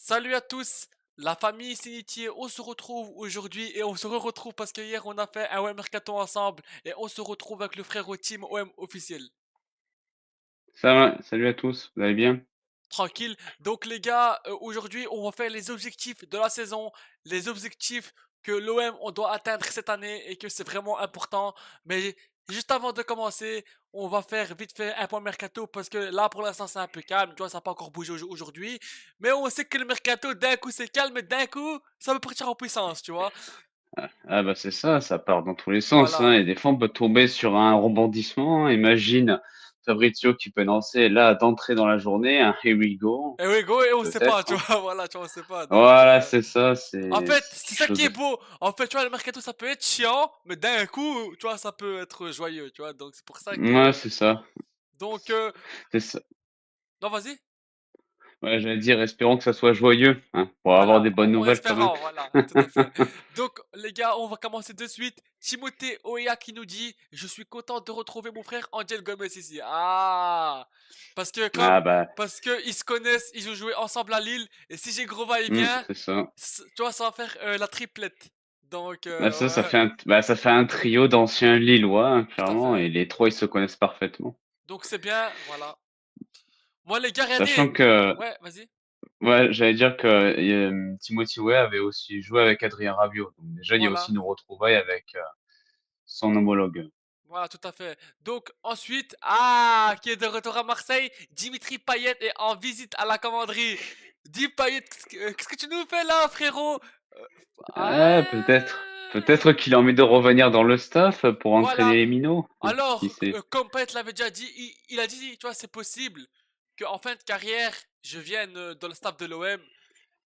Salut à tous, la famille Sinitié, on se retrouve aujourd'hui et on se retrouve parce que hier on a fait un OM Mercato ensemble et on se retrouve avec le frère au team OM officiel. Ça va, salut à tous, vous allez bien? Tranquille. Donc les gars, aujourd'hui on va faire les objectifs de la saison, les objectifs que l'OM on doit atteindre cette année et que c'est vraiment important. Mais juste avant de commencer, on va faire vite fait un point mercato parce que là pour l'instant c'est un peu calme, tu vois, ça n'a pas encore bougé aujourd'hui. Mais on sait que le mercato d'un coup c'est calme et d'un coup ça peut partir en puissance, tu vois. Ah bah c'est ça part dans tous les sens, hein, Voilà. et des fois on peut tomber sur un rebondissement. Imagine Fabrizio qui peut lancer là d'entrer dans la journée, un here we go, Et oui, go, et on sait pas, peut-être, tu hein. vois, voilà, tu vois, on sait pas. Donc, Voilà, c'est ça, en c'est fait, c'est c'est quelque ça chose qui est de beau. En fait, tu vois, le mercato, ça peut être chiant, mais d'un coup, tu vois, ça peut être joyeux, tu vois. Donc, c'est pour ça mouais, que. c'est ça, Donc, c'est ça. non, vas-y. Ouais, j'allais dire espérons que ça soit joyeux, hein, pour avoir Voilà, des bonnes en nouvelles quand même. espérant, voilà, tout à fait. Donc, les gars, on va commencer de suite. Timothée Oya qui nous dit: Je suis content de retrouver mon frère Angel Gomez ici. Ah! Parce que, Ah comme. bah, Parce que ils se connaissent, ils ont joué ensemble à Lille. Et si j'ai Grova, il vient, c'est ça. tu vois, ça va faire la triplette. Donc, Bah ça, ça ouais, fait ça fait un trio d'anciens Lillois, hein, tout à clairement, fait. et les 3 ils se connaissent parfaitement. Donc, c'est bien, voilà. Moi, les gars, regardez. Sachant que Ouais, vas-y. Ouais, j'allais dire que, Timothy Weah avait aussi joué avec Adrien Rabiot. Donc déjà, il y a aussi Voilà. une retrouvaille avec, son homologue. Voilà, tout à fait. Donc, ensuite, qui est de retour à Marseille, Dimitri Payet est en visite à la commanderie. Dis Payet, qu'est-ce que tu nous fais là, frérot? Euh, Ah, peut-être qu'il a envie de revenir dans le staff pour entraîner Voilà. les minots, hein, qui Alors, sait? comme Payet l'avait déjà dit, il a dit, tu vois, c'est possible qu'en fin de carrière, je vienne dans le staff de l'OM.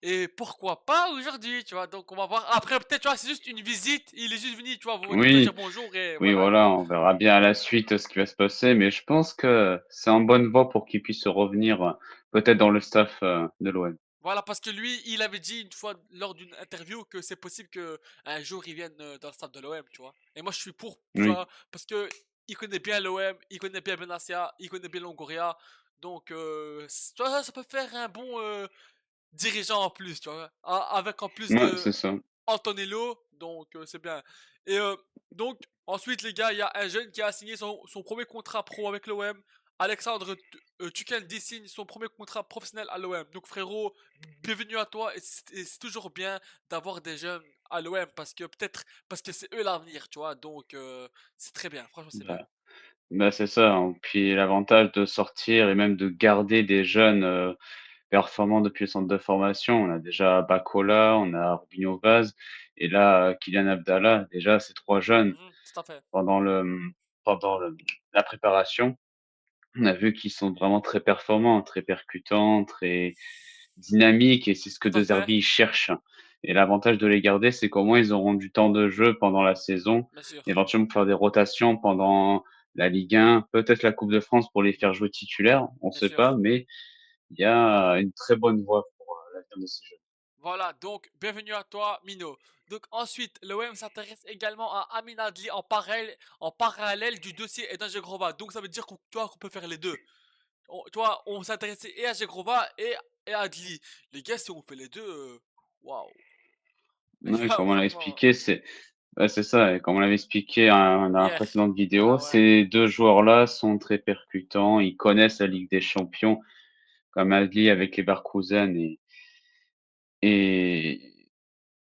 Et pourquoi pas aujourd'hui, tu vois. Donc, on va voir. Après, peut-être, tu vois, c'est juste une visite. Il est juste venu, tu vois, te dire Oui, bonjour et oui, voilà, voilà, quoi. on verra bien à la suite ce qui va se passer, mais je pense que c'est en bonne voie pour qu'il puisse revenir, peut-être dans le staff, de l'OM. Voilà, parce que lui, il avait dit une fois lors d'une interview que c'est possible que un jour il vienne dans le stade de l'OM, tu vois. Et moi, je suis pour, tu Oui, vois, parce que il connaît bien l'OM, il connaît bien Benassia, il connaît bien Longoria. Donc, tu vois, ça peut faire un bon dirigeant en plus, tu vois. Avec en plus ouais, de c'est ça. Antonello, donc c'est bien. Et donc, ensuite, les gars, il y a un jeune qui a signé son premier contrat pro avec l'OM. Alexandre Tuchel signe son premier contrat professionnel à l'OM. Donc, frérot, bienvenue à toi. Et c'est toujours bien d'avoir des jeunes à l'OM parce que c'est eux l'avenir, tu vois. Donc, c'est très bien. Franchement, c'est bien. Bah c'est ça, hein. Puis l'avantage de sortir et même de garder des jeunes, performants depuis le centre de formation. On a déjà Bakola, on a Robinho Vaz et là, Kylian Abdallah. Déjà, ces 3 jeunes, Mhm, tout à fait. pendant le, pendant le la préparation, on a vu qu'ils sont vraiment très performants, très percutants, très dynamiques et c'est ce que Tout à De fait. Zerbi ils cherchent. Et l'avantage de les garder, c'est qu'au moins ils auront du temps de jeu pendant la saison, Bien sûr. éventuellement faire des rotations pendant la Ligue 1, peut-être la Coupe de France pour les faire jouer titulaires, on Bien sait pas, sûr. mais il y a une très bonne voie pour, l'avenir de ces jeunes. Voilà, donc bienvenue à toi, Mino. Donc ensuite, l'OM s'intéresse également à Amin Adli en parallèle du dossier Eden Zegrova. Donc ça veut dire qu'on peut faire les deux. Tu vois, on s'intéressait et à Zegrova et à Adli. Les gars, si on fait les deux, waouh. Les Ouais, gars, comme on l'a franchement, expliqué, c'est ça et comme on l'avait expliqué, dans la hier. précédente vidéo, Voilà, ouais. ces 2 joueurs-là sont très percutants, ils connaissent la Ligue des champions, comme Adli avec Leverkusen et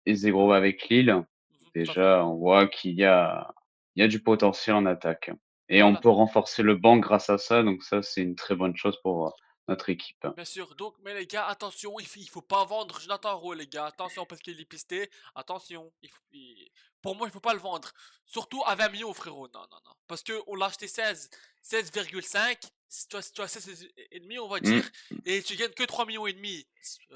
et Zegrova avec Lille. Mhm, tout à fait. Déjà, on voit qu'il y a du potentiel en attaque et on Voilà. peut renforcer le banc grâce à ça, donc ça, c'est une très bonne chose pour, notre équipe. Bien sûr, donc, mais les gars, attention, il faut pas vendre Jonathan Rowe, les gars. Attention, parce qu'il est pisté. Attention, pour moi, il faut pas le vendre. Surtout à 20 millions, frérot. Non, non, non. Parce que on l'a acheté 16,5. Si tu as 16 et demi, on va Mmh. dire. Et tu gagnes que 3 millions et demi.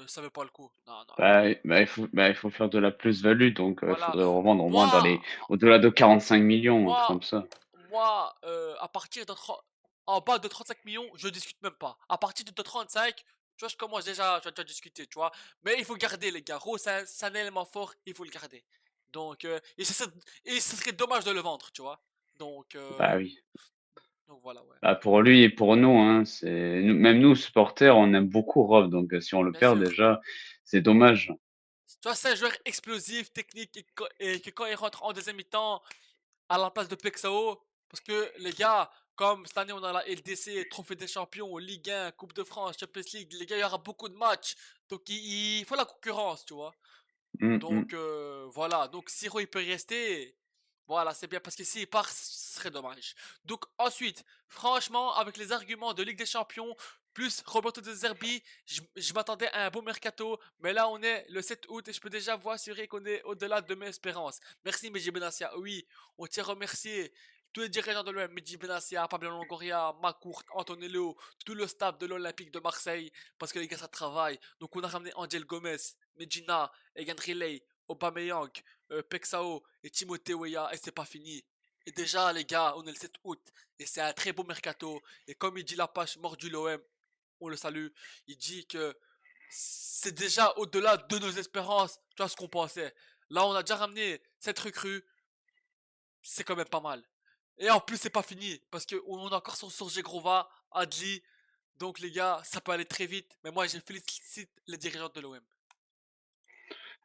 Ça veut pas le coup. Non, non, non. Il faut faire de la plus-value, donc il Voilà. faudrait revendre au moins dans Moi, les au-delà de 45 millions, un truc moi, comme ça. à partir en bas de 35 millions, je discute même pas. À partir de 35, tu vois, je commence déjà à discuter, tu vois. Mais il faut garder, les gars. Rose, c'est un élément fort, il faut le garder. Donc, et ce serait dommage de le vendre, tu vois. Donc, Bah oui. voilà, ouais. Bah, pour lui et pour nous, hein, c'est nous même nous supporters, on aime beaucoup Rob, donc si on le Bien perd sûr. déjà, c'est dommage. Tu vois, c'est un joueur explosif, technique, et que quand il rentre en deuxième mi-temps, à la place de Pexao, parce que les gars, comme cette année on a la LDC, Trophée des Champions, Ligue 1, Coupe de France, Champions League, les gars, il y aura beaucoup de matchs, donc il faut la concurrence, tu vois. Mmh mh. Donc voilà, donc Siro il peut y rester, voilà, c'est bien parce que s'il part, ce serait dommage. Donc ensuite, franchement, avec les arguments de Ligue des Champions, plus Roberto De Zerbi, je m'attendais à un beau mercato, mais là on est le 7 août et je peux déjà vous assurer qu'on est au-delà de mes espérances. Merci Mehdi Benassia, oui, on tient à remercier tous les dirigeants de l'OM, Mehdi Benassia, Pablo Longoria, Macourt, Antonello, tout le staff de l'Olympique de Marseille, parce que les gars ça travaille. Donc on a ramené Angel Gomez, Medina, Egan Riley, Aubameyang, Pexao et Timothée Weah et c'est pas fini. Et déjà les gars, on est le 7 août et c'est un très beau mercato. Et comme il dit la page mordu l'OM, on le salue, il dit que c'est déjà au-delà de nos espérances, tu vois ce qu'on pensait. Là on a déjà ramené cette recrue, c'est quand même pas mal. Et en plus c'est pas fini, parce qu'on a encore sur Grova, Adli, donc les gars, ça peut aller très vite, mais moi je félicite les dirigeants de l'OM.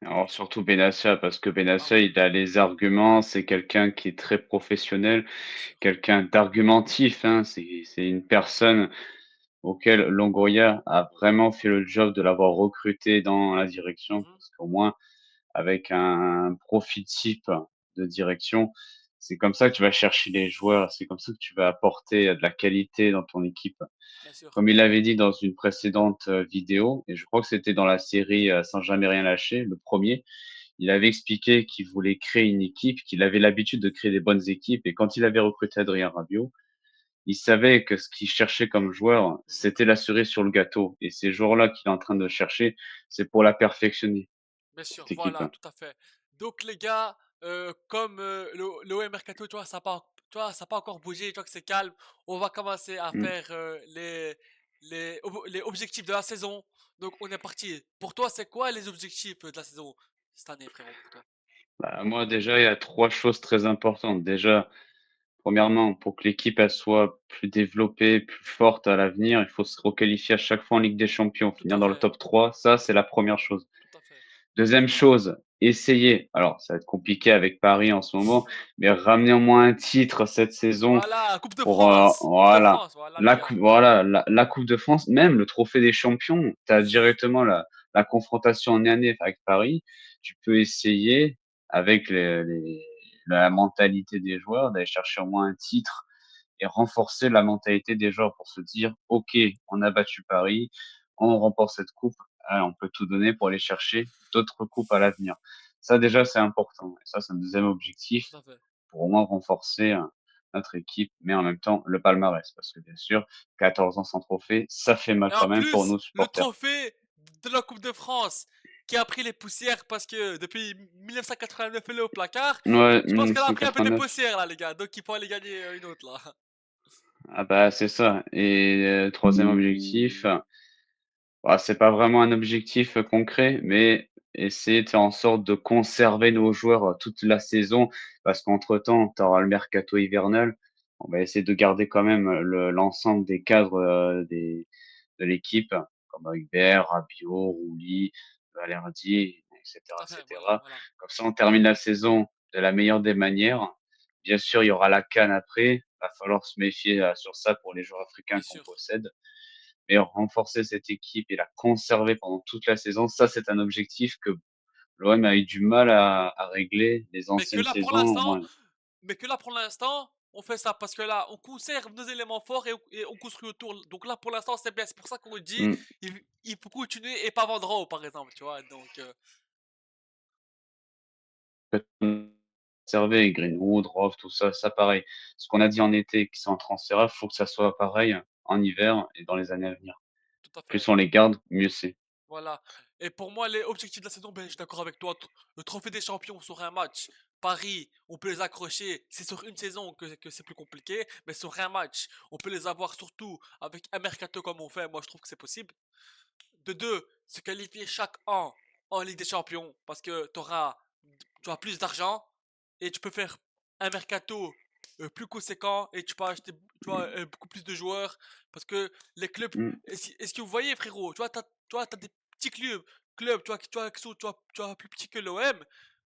Alors surtout Benassia, parce que Ah Benassia, oui, il a les arguments, c'est quelqu'un qui est très professionnel, bien sûr. quelqu'un d'argumentif, hein. C'est une personne auquel Longoria a vraiment fait le job de l'avoir recruté dans la direction, Mhm, parce qu'au moins avec un profil type de direction, c'est comme ça que tu vas chercher les joueurs, c'est comme ça que tu vas apporter de la qualité dans ton équipe. bien sûr. Comme il l'avait dit dans une précédente, vidéo et je crois que c'était dans la série, Sans jamais rien lâcher, le premier. Il avait expliqué qu'il voulait créer une équipe, qu'il avait l'habitude de créer des bonnes équipes et quand il avait recruté Adrien Rabiot, il savait que ce qu'il cherchait comme joueur, Mhm. c'était la cerise sur le gâteau et ces joueurs-là qu'il est en train de chercher, c'est pour la perfectionner, Bien sûr, cette équipe. voilà, tout à fait. Donc les gars, comme le OM Mercato, tu vois, tu vois, ça n'a pas encore bougé, tu vois que c'est calme, on va commencer à Mmh. faire les objectifs de la saison. Donc on est parti. Pour toi, c'est quoi les objectifs de la saison cette année, frérot, pour toi? Bah, moi déjà, il y a 3 choses très importantes. Déjà, premièrement, pour que l'équipe elle soit plus développée, plus forte à l'avenir, il faut se requalifier à chaque fois en Ligue des Champions, Tout finir à dans le fait, top 3. Ça, c'est la première chose. tout à fait. Deuxième chose, essayer, alors ça va être compliqué avec Paris en ce moment, mais ramener au moins un titre cette saison Voilà, Coupe de pour, France, Coupe de voilà, France, voilà les gars. la coupe de France, même le trophée des champions. Tu as directement la confrontation en année avec Paris. Tu peux essayer avec la mentalité des joueurs d'aller chercher au moins un titre et renforcer la mentalité des joueurs pour se dire: «OK, on a battu Paris, on remporte cette coupe, ah, on peut tout donner pour aller chercher d'autres coupes à l'avenir». Ça déjà, c'est important et ça, c'est un deuxième objectif Tout à fait. pour au moins renforcer, notre équipe, mais en même temps le palmarès. Parce que bien sûr, 14 ans sans trophée, ça fait mal Et quand en même pour plus, nos le supporters. trophée de la Coupe de France qui a pris les poussières parce que depuis 1989 elle est au placard. Ouais, Je pense qu'elle a pris un peu des 1989. poussières là les gars, donc il faut aller gagner une autre là. Ah bah, c'est ça et 3e objectif, bah, c'est pas vraiment un objectif, concret, mais essayer de faire en sorte de conserver nos joueurs, toute la saison parce qu'entre-temps, tu auras le mercato hivernal. On va essayer de garder quand même, l'ensemble des cadres, de l'équipe, comme Hubert, Rabiot, Rouli, Balerdi et Tout cetera à et fait, voilà, cetera. voilà. Comme ça, on termine la saison de la meilleure des manières. Bien sûr, il y aura la CAN après. Va falloir se méfier, sur ça pour les joueurs africains Bien qu'on sûr, possède. Mais renforcer cette équipe et la conserver pendant toute la saison, ça, c'est un objectif que l'OM a eu du mal à régler les mais que anciennes là pour saisons. l'instant, Moi, on fait ça parce que là on conserve nos éléments forts et on construit autour. Donc là pour l'instant c'est bien, c'est pour ça qu'on dit mmh, il faut continuer et pas vendre haut par exemple, tu vois. Donc conserver Greenwood, Rove, tout ça, ça pareil. Ce qu'on a dit en été qui sont intransférables, faut que ça soit pareil en hiver et dans les années à venir. tout à fait. Plus on les garde, mieux c'est. Voilà. Et pour moi, les objectifs de la saison, ben, je suis d'accord avec toi. Le trophée des champions sur un match. Paris, on peut les accrocher. C'est sur une saison que c'est plus compliqué. Mais sur un match, on peut les avoir surtout avec un mercato comme on fait. Moi, je trouve que c'est possible. De deux, se qualifier chaque an en Ligue des Champions. Parce que tu auras plus d'argent. Et tu peux faire un mercato plus conséquent. Et tu peux acheter beaucoup plus de joueurs. Parce que les clubs. Mmh, Est-ce que vous voyez, frérot? Tu vois, t'as des petits clubs club, tu vois, plus petit que l'OM,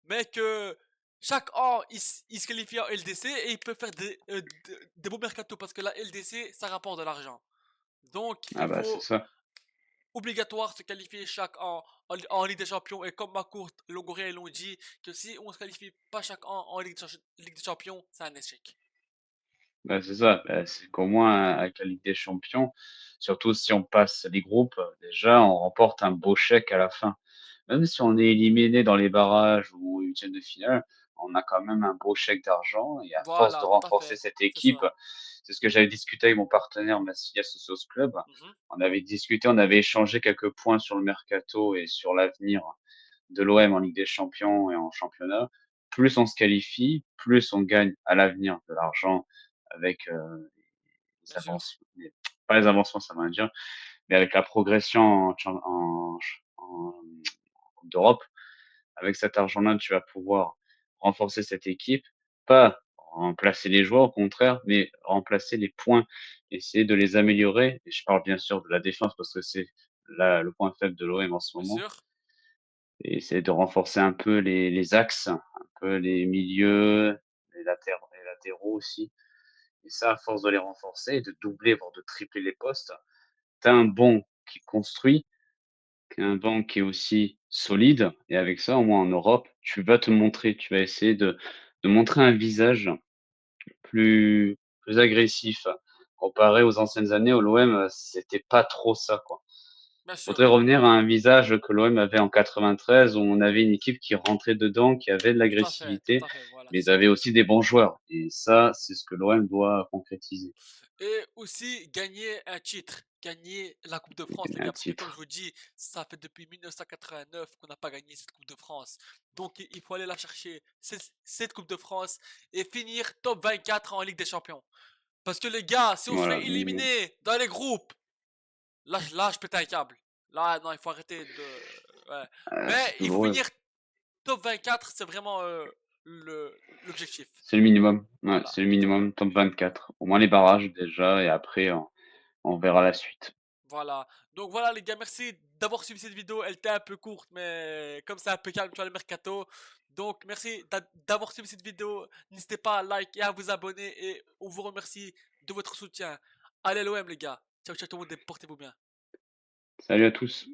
mais que chaque an, il se qualifie en LDC et il peut faire des beaux mercato parce que la LDC, ça rapporte de l'argent. Donc, Ah il bah, c'est faut ça. obligatoire se qualifier chaque an en Ligue des Champions. Et comme Macourt, Longoria l'ont dit, que si on se qualifie pas chaque an en Ligue des Champions, c'est un échec. Bah, c'est ça. Bah, c'est qu'au moins avec la Ligue des champions, surtout si on passe les groupes, déjà on remporte un beau chèque à la fin. Même si on est éliminé dans les barrages ou aux 1 de finale, on a quand même un beau chèque d'argent et à force de Voilà, tout à renforcer fait. cette C'est équipe, ça. c'est ce que j'avais discuté avec mon partenaire Massilia Socios Club. Mhm. On avait discuté, on avait échangé quelques points sur le mercato et sur l'avenir de l'OM en Ligue des Champions et en championnat. Plus on se qualifie, plus on gagne à l'avenir de l'argent avec, les Bien sûr. avancements, pas les avancements, ça veut rien dire, mais avec la progression en Coupe d'Europe. Avec cet argent-là, tu vas pouvoir renforcer cette équipe, pas remplacer les joueurs, au contraire, mais remplacer les points, essayer de les améliorer. Et je parle bien sûr de la défense parce que c'est là le point faible de l'OM en ce Bien moment. sûr. Et essayer de renforcer un peu les axes, un peu les milieux, les latéraux aussi. Et ça, à force de les renforcer, de doubler, voire de tripler les postes, tu as un banc qui construit, un banc qui est aussi solide. Et avec ça, au moins en Europe, tu vas te montrer, tu vas essayer de montrer un visage plus agressif. Comparé aux anciennes années où l'OM, c'était pas trop ça, quoi. Bien sûr. Faudrait revenir à un visage que l'OM avait en 93 où on avait une équipe qui rentrait dedans, qui avait de Tout l'agressivité, à fait, voilà, mais c'est ils ça. avaient aussi des bons joueurs. Et ça, c'est ce que l'OM doit concrétiser. Et aussi gagner un titre, gagner la Coupe de France, les Gagner un gars, parce que comme je titre. vous dis, ça fait depuis 1989 qu'on n'a pas gagné cette Coupe de France. Donc il faut aller la chercher, cette Coupe de France, et finir top 24 en Ligue des Champions. Parce que les gars, si on se Voilà, fait minimum. éliminer dans les groupes, là je pète un câble. Là, non, il faut arrêter de... Ouais. C'est Mais il faut douloureux. finir top 24, c'est vraiment l'objectif. C'est le minimum. Ouais, Voilà, c'est le exactement. minimum, top 24. Au moins les barrages déjà, et après, on verra la suite. Voilà. Donc voilà les gars, merci d'avoir suivi cette vidéo. Elle était un peu courte, mais comme c'est un peu calme, tu vois, le mercato. Donc merci d'avoir suivi cette vidéo. N'hésitez pas à like et à vous abonner. Et on vous remercie de votre soutien. Allez l'OM les gars. Ciao ciao tout le monde et portez-vous bien. Salut à tous.